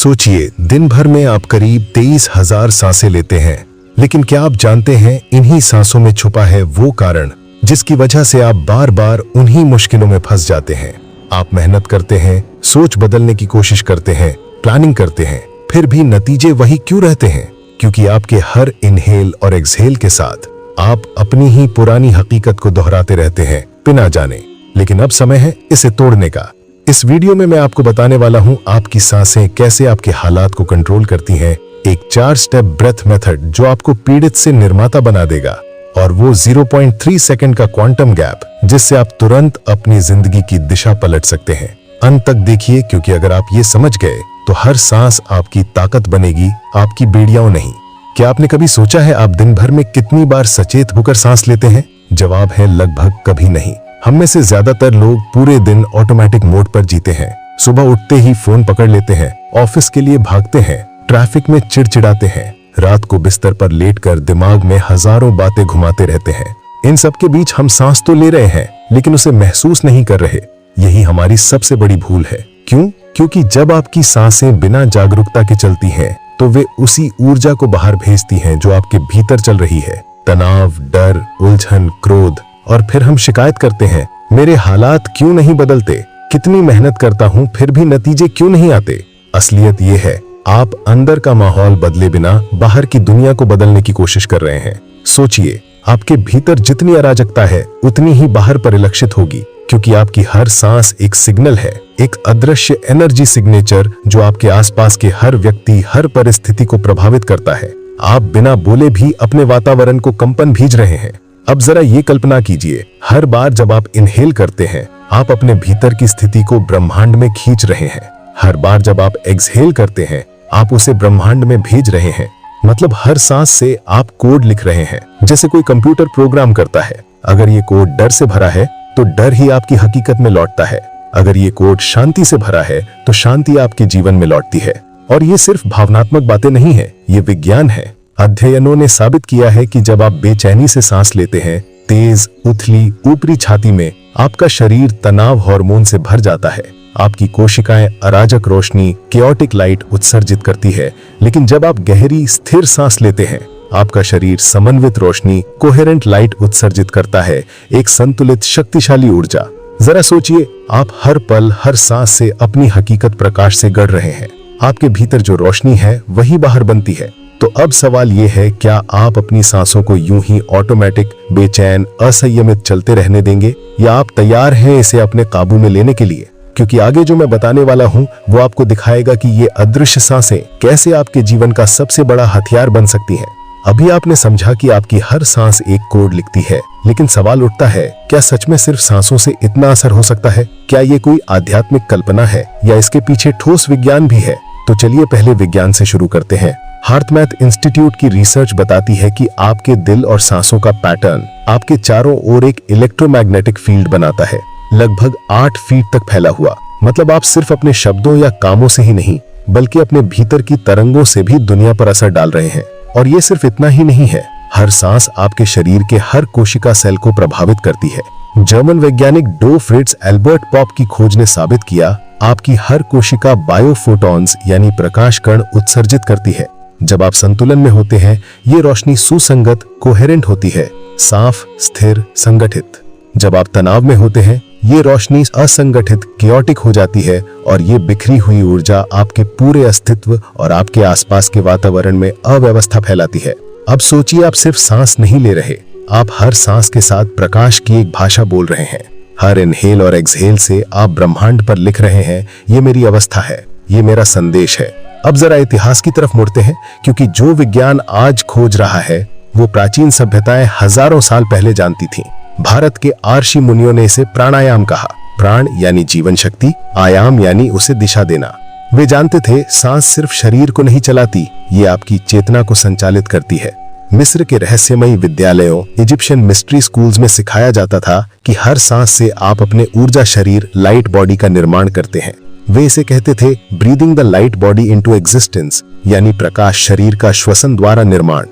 सोचिए, दिन भर में आप करीब 23,000 सांसें लेते हैं, लेकिन क्या आप जानते हैं इन्हीं सांसों में छुपा है वो कारण जिसकी वजह से आप बार बार उन्हीं मुश्किलों में फंस जाते हैं। आप मेहनत करते हैं, सोच बदलने की कोशिश करते हैं, प्लानिंग करते हैं, फिर भी नतीजे वही क्यों रहते हैं? क्योंकि आपके हर इनहेल और एक्सहेल के साथ आप अपनी ही पुरानी हकीकत को दोहराते रहते हैं बिना जाने। लेकिन अब समय है इसे तोड़ने का। इस वीडियो में मैं आपको बताने वाला हूं आपकी सांसें कैसे आपके हालात को कंट्रोल करती हैं। एक 4 स्टेप ब्रेथ मेथड जो आपको पीड़ित से निर्माता बना देगा, और वो 0.3 सेकंड का क्वांटम गैप जिससे आप तुरंत अपनी जिंदगी की दिशा पलट सकते हैं। अंत तक देखिए, क्योंकि अगर आप ये समझ गए तो हर सांस आपकी ताकत बनेगी, आपकी बेड़ियां नहीं। क्या आपने कभी सोचा है आप दिन भर में कितनी बार सचेत होकर सांस लेते हैं? जवाब है लगभग कभी नहीं। हम में से ज्यादातर लोग पूरे दिन ऑटोमेटिक मोड पर जीते हैं। सुबह उठते ही फोन पकड़ लेते हैं, ऑफिस के लिए भागते हैं, ट्रैफिक में चिड़चिड़ाते हैं, रात को बिस्तर पर लेटकर दिमाग में हजारों बातें घुमाते रहते हैं। इन सब के बीच हम सांस तो ले रहे हैं, लेकिन उसे महसूस नहीं कर रहे। यही हमारी सबसे बड़ी भूल है। क्यों? क्योंकि जब आपकी सांसें बिना जागरूकता के चलती हैं, तो वे उसी ऊर्जा को बाहर भेजती हैं जो आपके भीतर चल रही है। तनाव, डर, उलझन, क्रोध। और फिर हम शिकायत करते हैं, मेरे हालात क्यों नहीं बदलते? कितनी मेहनत करता हूं फिर भी नतीजे क्यों नहीं आते? असलियत ये है, आप अंदर का माहौल बदले बिना बाहर की दुनिया को बदलने की कोशिश कर रहे हैं। सोचिए, आपके भीतर जितनी अराजकता है उतनी ही बाहर परिलक्षित होगी, क्योंकि आपकी हर सांस एक सिग्नल है, एक अदृश्य एनर्जी सिग्नेचर जो आपके आसपास के हर व्यक्ति, हर परिस्थिति को प्रभावित करता है। आप बिना बोले भी अपने वातावरण को कंपन भेज रहे हैं। अब जरा ये कल्पना कीजिए, हर बार जब आप इनहेल करते हैं, आप अपने भीतर की स्थिति को ब्रह्मांड में खींच रहे हैं। हर बार जब आप एक्सहेल करते हैं, आप उसे ब्रह्मांड में भेज रहे हैं। मतलब हर सांस से आप कोड लिख रहे हैं, जैसे कोई कंप्यूटर प्रोग्राम करता है। अगर ये कोड डर से भरा है तो डर ही आपकी हकीकत में लौटता है। अगर ये कोड शांति से भरा है तो शांति आपके जीवन में लौटती है। और ये सिर्फ भावनात्मक बातें नहीं है, ये विज्ञान है। अध्ययनों ने साबित किया है कि जब आप बेचैनी से सांस लेते हैं, तेज, उथली, ऊपरी छाती में, आपका शरीर तनाव हार्मोन से भर जाता है। आपकी कोशिकाएं अराजक रोशनी, केओटिक लाइट उत्सर्जित करती है। लेकिन जब आप गहरी, स्थिर सांस लेते हैं, आपका शरीर समन्वित रोशनी, कोहेरेंट लाइट उत्सर्जित करता है, एक संतुलित, शक्तिशाली ऊर्जा। जरा सोचिए, आप हर पल, हर सांस से अपनी हकीकत प्रकाश से गढ़ रहे हैं। आपके भीतर जो रोशनी है वही बाहर बनती है। तो अब सवाल यह है, क्या आप अपनी सांसों को यूं ही ऑटोमेटिक, बेचैन, असंयमित चलते रहने देंगे, या आप तैयार हैं इसे अपने काबू में लेने के लिए? क्योंकि आगे जो मैं बताने वाला हूं वो आपको दिखाएगा कि ये अदृश्य सांसें कैसे आपके जीवन का सबसे बड़ा हथियार बन सकती हैं। अभी आपने समझा कि आपकी हर सांस एक कोड लिखती है, लेकिन सवाल उठता है, क्या सच में सिर्फ सांसों से इतना असर हो सकता है? क्या ये कोई आध्यात्मिक कल्पना है, या इसके पीछे ठोस विज्ञान भी है? तो चलिए पहले विज्ञान से शुरू करते हैं। हार्टमैथ इंस्टीट्यूट की रिसर्च बताती है कि आपके दिल और सांसों का पैटर्न आपके चारों ओर एक इलेक्ट्रोमैग्नेटिक फील्ड बनाता है, लगभग 8 फीट तक फैला हुआ। मतलब आप सिर्फ अपने शब्दों या कामों से ही नहीं, बल्कि अपने भीतर की तरंगों से भी दुनिया पर असर डाल रहे हैं। और ये सिर्फ इतना ही नहीं है, हर सांस आपके शरीर के हर कोशिका सेल को प्रभावित करती है। जर्मन वैज्ञानिक डो फ्रिट्ज एल्बर्ट पॉप की खोज ने साबित किया, आपकी हर कोशिका बायोफोटॉन्स यानी प्रकाश कण उत्सर्जित करती है। जब आप संतुलन में होते हैं, ये रोशनी सुसंगत, कोहेरेंट होती है, साफ, स्थिर, संगठित। जब आप तनाव में होते हैं, ये रोशनी असंगठित, केओटिक हो जाती है, और ये बिखरी हुई ऊर्जा आपके पूरे अस्तित्व और आपके आसपास के वातावरण में अव्यवस्था फैलाती है। अब सोचिए, आप सिर्फ सांस नहीं ले रहे, आप हर सांस के साथ प्रकाश की एक भाषा बोल रहे हैं। हर इनहेल और एक्सहेल से आप ब्रह्मांड पर लिख रहे हैं, ये मेरी अवस्था है, ये मेरा संदेश है। अब जरा इतिहास की तरफ मुड़ते हैं, क्योंकि जो विज्ञान आज खोज रहा है वो प्राचीन सभ्यताएं हजारों साल पहले जानती थीं। भारत के आर्षि मुनियों ने इसे प्राणायाम कहा। प्राण यानी जीवन शक्ति, आयाम यानी उसे दिशा देना। वे जानते थे सांस सिर्फ शरीर को नहीं चलाती, ये आपकी चेतना को संचालित करती है। मिस्र के रहस्यमयी विद्यालयों, इजिप्शियन मिस्ट्री स्कूल्स में सिखाया जाता था कि हर सांस से आप अपने ऊर्जा शरीर, लाइट बॉडी का निर्माण करते हैं। वे इसे कहते थे breathing the light body into existence, यानी प्रकाश शरीर का श्वसन द्वारा निर्माण।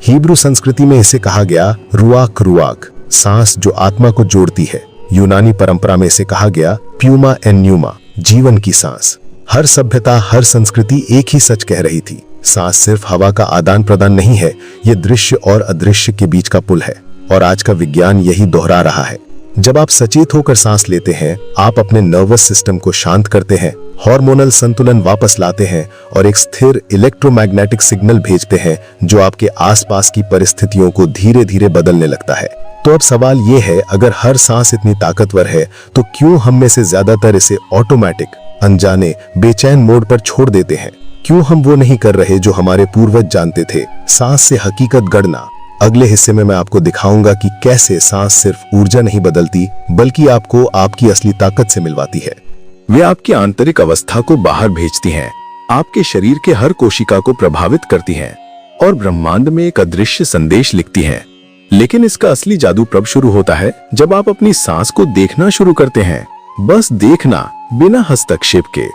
हिब्रू संस्कृति में इसे कहा गया रुआक रुआक, सांस जो आत्मा को जोड़ती है। यूनानी परंपरा में इसे कहा गया प्यूमा एन न्यूमा, जीवन की सांस। हर सभ्यता, हर संस्कृति एक ही सच कह रही थी, सांस सिर्फ हवा का आदान प्रदान नहीं है, ये दृश्य और अदृश्य के बीच का पुल है। और आज का विज्ञान यही दोहरा रहा है। जब आप सचेत होकर सांस लेते हैं, आप अपने नर्वस सिस्टम को शांत करते हैं, हार्मोनल संतुलन वापस लाते हैं और एक स्थिर इलेक्ट्रोमैग्नेटिक सिग्नल भेजते हैं जो आपके आसपास की परिस्थितियों को धीरे धीरे बदलने लगता है। तो अब सवाल ये है, अगर हर सांस इतनी ताकतवर है तो क्यों हम में से ज्यादातर इसे ऑटोमेटिक, अनजाने, बेचैन मोड पर छोड़ देते हैं? क्यों हम वो नहीं कर रहे जो हमारे पूर्वज जानते थे, सांस से हकीकत गढ़ना? अगले हिस्से में मैं आपको दिखाऊंगा कि कैसे सांस सिर्फ ऊर्जा नहीं बदलती, बल्कि आपको आपकी असली ताकत से मिलवाती है। वे आपकी आंतरिक अवस्था को बाहर भेजती हैं, आपके शरीर के हर कोशिका को प्रभावित करती हैं और ब्रह्मांड में एक अदृश्य संदेश लिखती हैं। लेकिन इसका असली जादू तब शुरू होता है जब आप अपनी सांस को देखना शुरू करते हैं। बस देखना, बिना हस्तक्षेप के।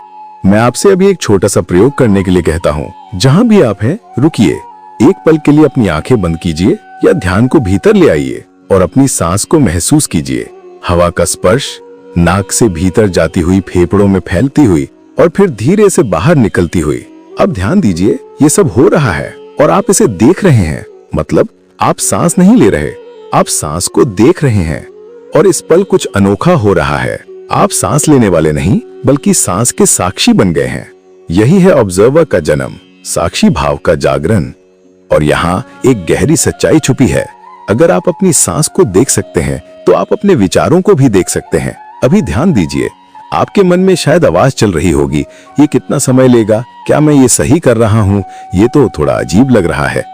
मैं आपसे अभी एक छोटा सा प्रयोग करने के लिए कहता हूँ। जहाँ भी आप हैं, रुकिए, एक पल के लिए अपनी आंखें बंद कीजिए या ध्यान को भीतर ले आइए और अपनी सांस को महसूस कीजिए। हवा का स्पर्श, नाक से भीतर जाती हुई, फेफड़ों में फैलती हुई और फिर धीरे से बाहर निकलती हुई। अब ध्यान दीजिए, ये सब हो रहा है और आप इसे देख रहे हैं। मतलब आप सांस नहीं ले रहे, आप सांस को देख रहे हैं। और इस पल कुछ अनोखा हो रहा है। आप सांस लेने वाले नहीं, बल्कि सांस के साक्षी बन गए हैं। यही है ऑब्जर्वर का जन्म, साक्षी भाव का जागरण। और यहाँ एक गहरी सच्चाई छुपी है। अगर आप अपनी सांस को देख सकते हैं तो आप अपने विचारों को भी देख सकते हैं। अभी ध्यान दीजिए, आपके मन में शायद आवाज चल रही होगी, ये कितना समय लेगा, क्या मैं ये सही कर रहा हूँ, ये तो थोड़ा अजीब लग रहा है।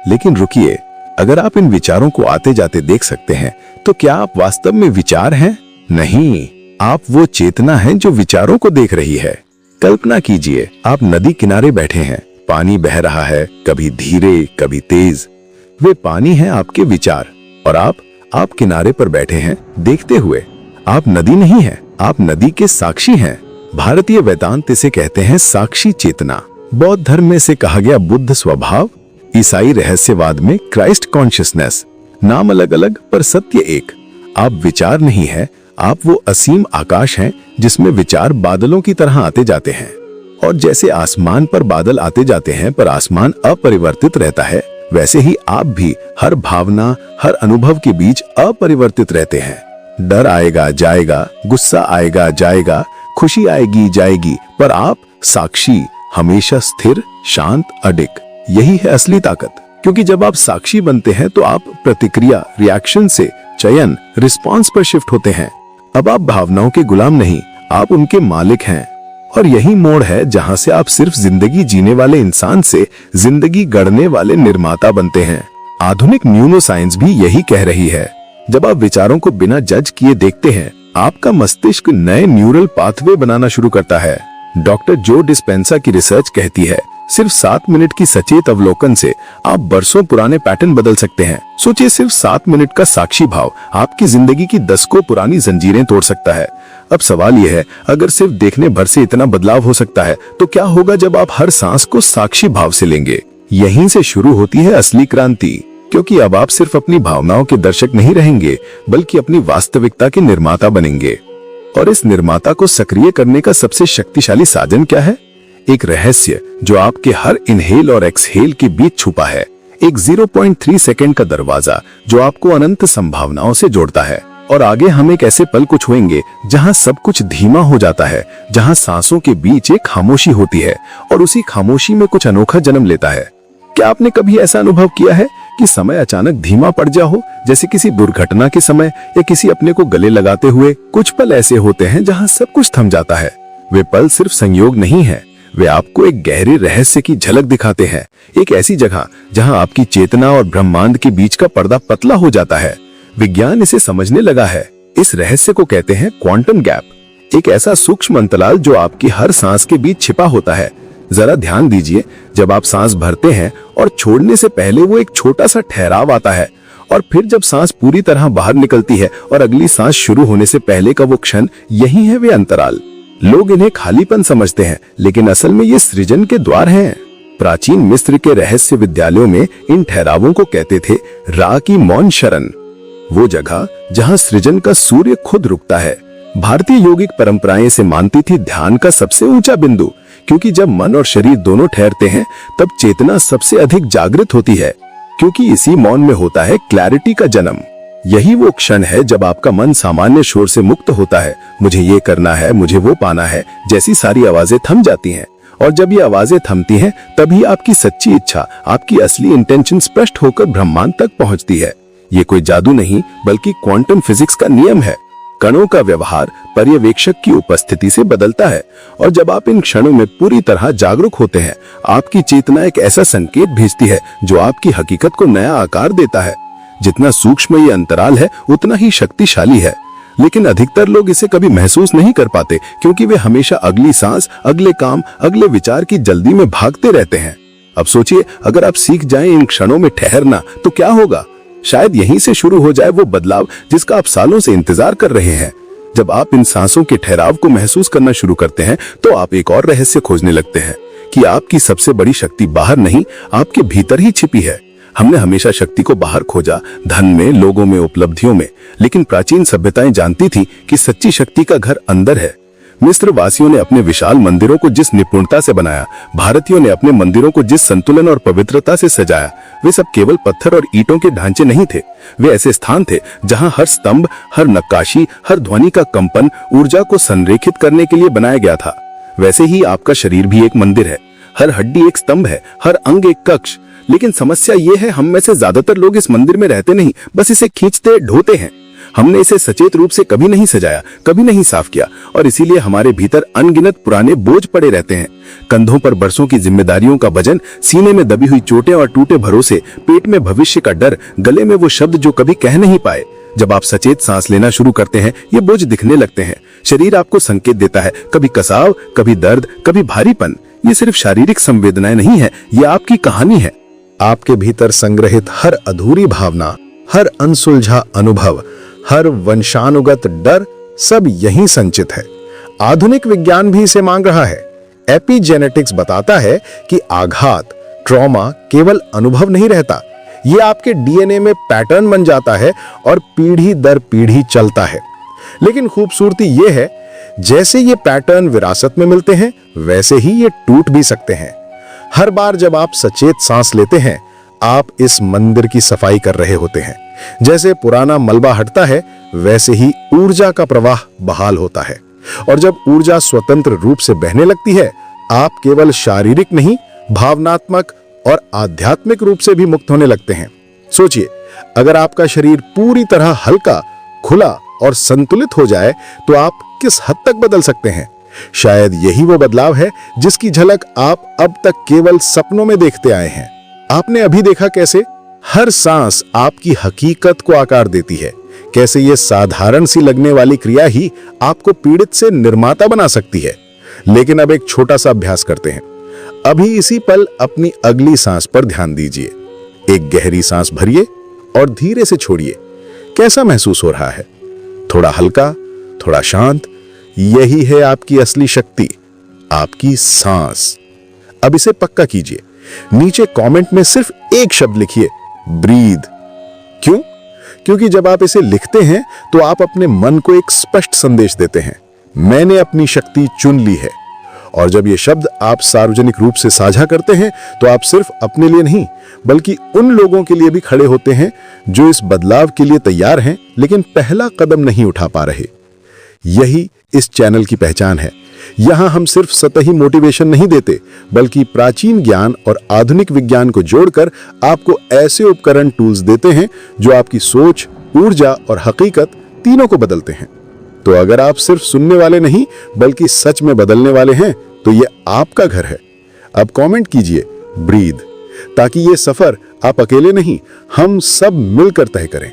लेकिन रुकिए, अगर आप इन विचारों को आते जाते देख सकते हैं तो क्या आप वास्तव में विचार हैं? नहीं, आप वो चेतना हैं जो विचारों को देख रही है। कल्पना कीजिए, आप नदी किनारे बैठे हैं, पानी बह रहा है, कभी धीरे कभी तेज। वे पानी हैं आपके विचार, और आप किनारे पर बैठे हैं देखते हुए। आप नदी नहीं हैं, आप नदी के साक्षी हैं। भारतीय वेदांत इसे कहते हैं साक्षी चेतना। बौद्ध धर्म में से कहा गया बुद्ध स्वभाव, ईसाई रहस्यवाद में क्राइस्ट कॉन्शियसनेस। नाम अलग अलग पर सत्य एक। आप विचार नहीं है, आप वो असीम आकाश हैं जिसमें विचार बादलों की तरह आते जाते हैं। और जैसे आसमान पर बादल आते जाते हैं पर आसमान अपरिवर्तित रहता है, वैसे ही आप भी हर भावना, हर अनुभव के बीच अपरिवर्तित रहते हैं। डर आएगा जाएगा, गुस्सा आएगा जाएगा, खुशी आएगी जाएगी, पर आप साक्षी, हमेशा स्थिर, शांत, अडिग। यही है असली ताकत। क्योंकि जब आप साक्षी बनते हैं तो आप प्रतिक्रिया, रिएक्शन से चयन, रिस्पॉन्स पर शिफ्ट होते हैं। अब आप भावनाओं के गुलाम नहीं, आप उनके मालिक हैं। और यही मोड़ है जहां से आप सिर्फ जिंदगी जीने वाले इंसान से जिंदगी गढ़ने वाले निर्माता बनते हैं। आधुनिक न्यूरोसाइंस भी यही कह रही है। जब आप विचारों को बिना जज किए देखते हैं, आपका मस्तिष्क नए न्यूरल पाथवे बनाना शुरू करता है। डॉक्टर जो डिस्पेंसा की रिसर्च कहती है, सिर्फ 7 मिनट की सचेत अवलोकन से आप बरसों पुराने पैटर्न बदल सकते हैं। सोचिए, सिर्फ 7 मिनट का साक्षी भाव आपकी जिंदगी की 10 पुरानी जंजीरें तोड़ सकता है। अब सवाल यह है, अगर सिर्फ देखने भर से इतना बदलाव हो सकता है, तो क्या होगा जब आप हर सांस को साक्षी भाव से लेंगे? यहीं से शुरू होती है असली क्रांति। क्योंकि अब आप सिर्फ अपनी भावनाओं के दर्शक नहीं रहेंगे, बल्कि अपनी वास्तविकता के निर्माता बनेंगे। और इस निर्माता को सक्रिय करने का सबसे शक्तिशाली साधन क्या है? एक रहस्य जो आपके हर इनहेल और एक्सहेल के बीच छुपा है। एक 0.3 सेकंड का दरवाजा जो आपको अनंत संभावनाओं से जोड़ता है। और आगे हम एक ऐसे पल को छुएंगे जहां सब कुछ धीमा हो जाता है, जहां सांसों के बीच एक खामोशी होती है और उसी खामोशी में कुछ अनोखा जन्म लेता है। क्या आपने कभी ऐसा अनुभव किया है कि समय अचानक धीमा पड़ जा हो, जैसे किसी दुर्घटना के समय या किसी अपने को गले लगाते हुए? कुछ पल ऐसे होते हैं जहां सब कुछ थम जाता है। वे पल सिर्फ संयोग नहीं है, वे आपको एक गहरे रहस्य की झलक दिखाते हैं। एक ऐसी जगह जहां आपकी चेतना और ब्रह्मांड के बीच का पर्दा पतला हो जाता है। विज्ञान इसे समझने लगा है। इस रहस्य को कहते हैं क्वांटम गैप। एक ऐसा सूक्ष्म अंतराल जो आपकी हर सांस के बीच छिपा होता है। जरा ध्यान दीजिए, जब आप सांस भरते हैं और छोड़ने से पहले वो एक छोटा सा ठहराव आता है, और फिर जब सांस पूरी तरह बाहर निकलती है और अगली सांस शुरू होने से पहले का वो क्षण, यही है वे अंतराल। लोग इन्हें खालीपन समझते हैं, लेकिन असल में ये सृजन के द्वार हैं। प्राचीन मिस्र के रहस्य विद्यालयों में इन ठहरावों को कहते थे रा की मौन शरण। वो जगह जहां सृजन का सूर्य खुद रुकता है, भारतीय योगिक परंपराएं से मानती थी ध्यान का सबसे ऊंचा बिंदु, क्योंकि जब मन और शरीर दोनों ठहरते हैं तब चेतना सबसे अधिक जागृत होती है, क्योंकि इसी मौन में होता है क्लैरिटी का जन्म। यही वो क्षण है जब आपका मन सामान्य शोर से मुक्त होता है, मुझे ये करना है, मुझे वो पाना है जैसी सारी आवाजें थम जाती हैं। और जब ये आवाजें थमती हैं तभी आपकी सच्ची इच्छा, आपकी असली इंटेंशन स्पष्ट होकर ब्रह्मांड तक पहुंचती है। ये कोई जादू नहीं बल्कि क्वांटम फिजिक्स का नियम है। कणों का व्यवहार पर्यवेक्षक की उपस्थिति से बदलता है, और जब आप इन क्षणों में पूरी तरह जागरूक होते हैं, आपकी चेतना एक ऐसा संकेत भेजती है जो आपकी हकीकत को नया आकार देता है। जितना सूक्ष्म ये अंतराल है उतना ही शक्तिशाली है, लेकिन अधिकतर लोग इसे कभी महसूस नहीं कर पाते, क्योंकि वे हमेशा अगली सांस, अगले काम, अगले विचार की जल्दी में भागते रहते हैं। अब सोचिए, अगर आप सीख जाएं इन क्षणों में ठहरना तो क्या होगा? शायद यहीं से शुरू हो जाए वो बदलाव जिसका आप सालों से इंतजार कर रहे हैं। जब आप इन सांसों के ठहराव को महसूस करना शुरू करते हैं तो आप एक और रहस्य खोजने लगते हैं कि आपकी सबसे बड़ी शक्ति बाहर नहीं, आपके भीतर ही छिपी है। हमने हमेशा शक्ति को बाहर खोजा, धन में, लोगों में, उपलब्धियों में, लेकिन प्राचीन सभ्यताएं जानती थी कि सच्ची शक्ति का घर अंदर है। मिस्र वासियों ने अपने विशाल मंदिरों को जिस निपुणता से बनाया, भारतीयों ने अपने मंदिरों को जिस संतुलन और पवित्रता से सजाया, वे सब केवल पत्थर और ईंटों के ढांचे नहीं थे। वे ऐसे स्थान थे जहां हर स्तंभ, हर नक्काशी, हर ध्वनि का कंपन ऊर्जा को संरेखित करने के लिए बनाया गया था। वैसे ही आपका शरीर भी एक मंदिर है, हर हड्डी एक स्तंभ है, हर अंग एक कक्ष। लेकिन समस्या ये है, हम में से ज्यादातर लोग इस मंदिर में रहते नहीं, बस इसे खींचते ढोते हैं। हमने इसे सचेत रूप से कभी नहीं सजाया, कभी नहीं साफ किया, और इसीलिए हमारे भीतर अनगिनत पुराने बोझ पड़े रहते हैं। कंधों पर बरसों की जिम्मेदारियों का वजन, सीने में दबी हुई चोटें और टूटे भरोसे, पेट में भविष्य का डर, गले में वो शब्द जो कभी कह नहीं पाए। जब आप सचेत सांस लेना शुरू करते हैं, ये बोझ दिखने लगते हैं। शरीर आपको संकेत देता है, कभी कसाव, कभी दर्द, कभी भारीपन। ये सिर्फ शारीरिक संवेदनाएं नहीं है, ये आपकी कहानी है। आपके भीतर संग्रहित हर अधूरी भावना, हर अनसुलझा अनुभव, हर वंशानुगत डर, सब यहीं संचित है। आधुनिक विज्ञान भी इसे मांग रहा है। एपिजेनेटिक्स बताता है कि आघात, ट्रॉमा केवल अनुभव नहीं रहता, ये आपके डीएनए में पैटर्न बन जाता है और पीढ़ी दर पीढ़ी चलता है। लेकिन खूबसूरती ये है, जैसे ये पैटर्न विरासत में मिलते हैं, वैसे ही ये टूट भी सकते हैं। हर बार जब आप सचेत सांस लेते हैं, आप इस मंदिर की सफाई कर रहे होते हैं। जैसे पुराना मलबा हटता है, वैसे ही ऊर्जा का प्रवाह बहाल होता है। और जब ऊर्जा स्वतंत्र रूप से बहने लगती है, आप केवल शारीरिक नहीं, भावनात्मक और आध्यात्मिक रूप से भी मुक्त होने लगते हैं। सोचिए, अगर आपका शरीर पूरी तरह हल्का, खुला और संतुलित हो जाए तो आप किस हद तक बदल सकते हैं। शायद यही वो बदलाव है जिसकी झलक आप अब तक केवल सपनों में देखते आए हैं। आपने अभी देखा कैसे हर सांस आपकी हकीकत को आकार देती है, कैसे ये साधारण सी लगने वाली क्रिया ही आपको पीड़ित से निर्माता बना सकती है। लेकिन अब एक छोटा सा अभ्यास करते हैं। अभी इसी पल अपनी अगली सांस पर ध्यान दीजिए। एक गहरी सांस भरिए और धीरे से छोड़िए। कैसा महसूस हो रहा है? थोड़ा हल्का, थोड़ा शांत। यही है आपकी असली शक्ति, आपकी सांस। अब इसे पक्का कीजिए। नीचे कमेंट में सिर्फ एक शब्द लिखिए, ब्रीद। क्यों? क्योंकि जब आप इसे लिखते हैं तो आप अपने मन को एक स्पष्ट संदेश देते हैं, मैंने अपनी शक्ति चुन ली है। और जब ये शब्द आप सार्वजनिक रूप से साझा करते हैं तो आप सिर्फ अपने लिए नहीं बल्कि उन लोगों के लिए भी खड़े होते हैं जो इस बदलाव के लिए तैयार हैं लेकिन पहला कदम नहीं उठा पा रहे। यही इस चैनल की पहचान है। यहां हम सिर्फ सतही मोटिवेशन नहीं देते बल्कि प्राचीन ज्ञान और आधुनिक विज्ञान को जोड़कर आपको ऐसे उपकरण, टूल्स देते हैं जो आपकी सोच, ऊर्जा और हकीकत तीनों को बदलते हैं। तो अगर आप सिर्फ सुनने वाले नहीं बल्कि सच में बदलने वाले हैं तो ये आपका घर है। अब कमेंट कीजिए ब्रीद, ताकि ये सफर आप अकेले नहीं, हम सब मिलकर तय करें।